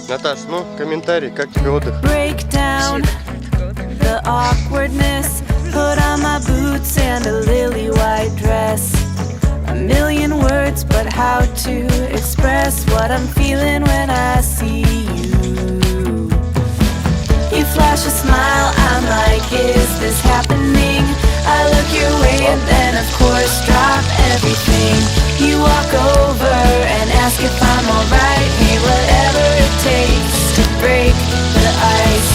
Наташ, ну, комментарий, как тебе отдых? The awkwardness, put on my boots and a lily white dress. A million words, but how to express what I'm feeling when I see you. You flash a smile, I'm like, is this happening? I look your way and then of course drop everything. You walk over and ask if I'm alright. Hey, whatever it takes to break the ice.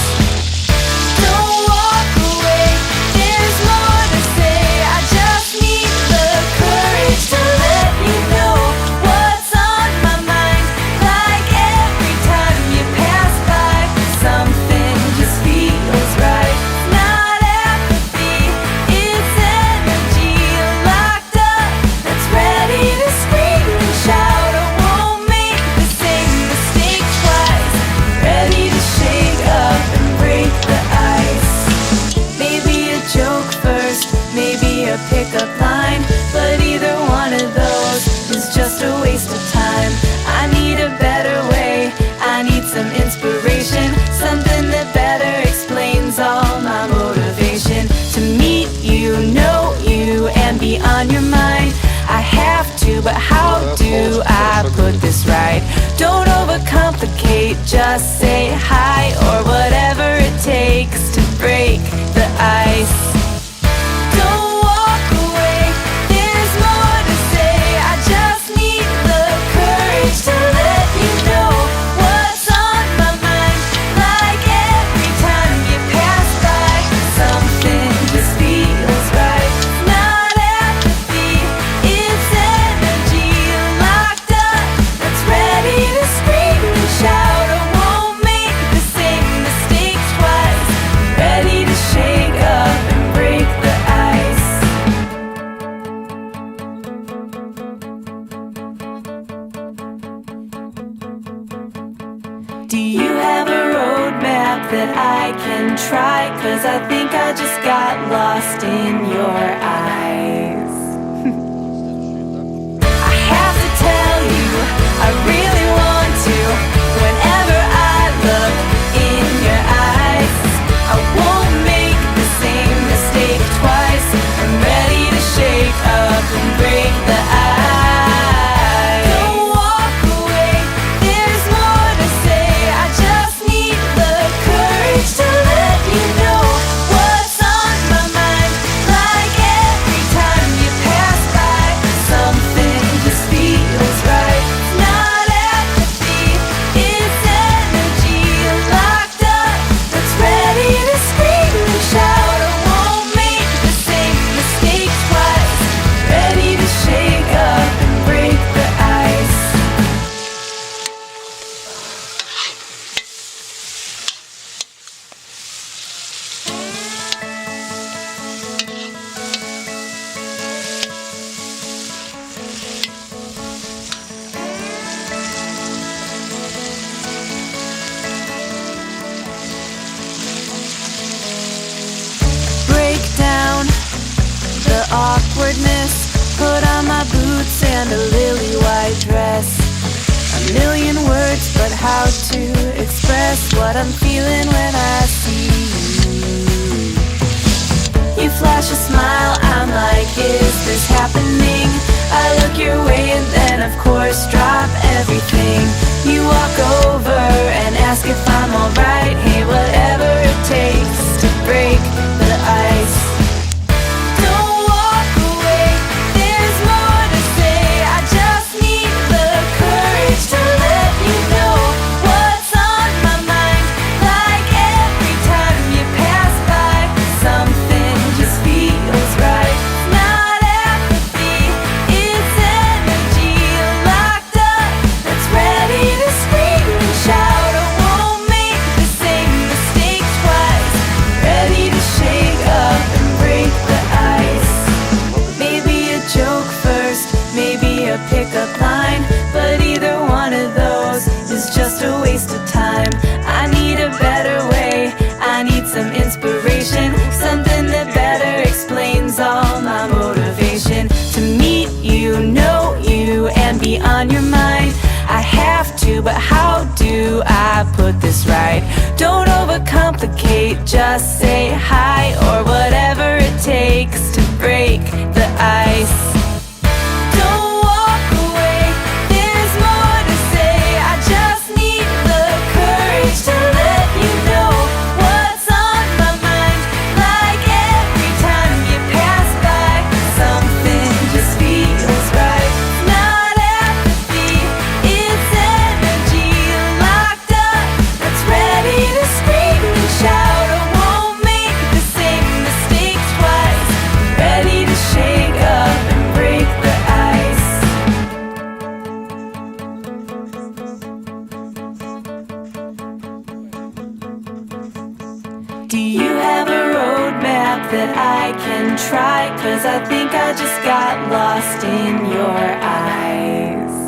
Pickup line, but either one of those is just a waste of time. I need a better way, I need some inspiration, something that better explains all my motivation. To meet you, know you, and be on your mind. I have to, but how do I put this right? Don't overcomplicate, just say hi or whatever it takes to break the ice. That I can try, 'cause I think I just got lost in your eyes. I have to tell you, I really want to. Whenever I look in your eyes, I won't make the same mistake twice. I'm ready to shake up and break the ice. Put on my boots and a lily white dress. A million words, but how to express what I'm feeling when I see you. You flash a smile, I'm like, is this happening? I look your way and then of course drop everything. You walk over and ask if I'm alright. Hey, whatever it takes to break the ice. Scream put this right. Don't overcomplicate, just say hi or whatever it takes to break the ice. Don't walk away, there's more to say. I just need the courage to let you know what's on my mind. Like every time you pass by, something just feels right. Not apathy, it's energy locked up that's ready to scream and shout. I won't make the same mistakes twice. I'm ready to shake up and break the ice. Do you have a roadmap that I can try? 'Cause I think I just got lost in your eyes.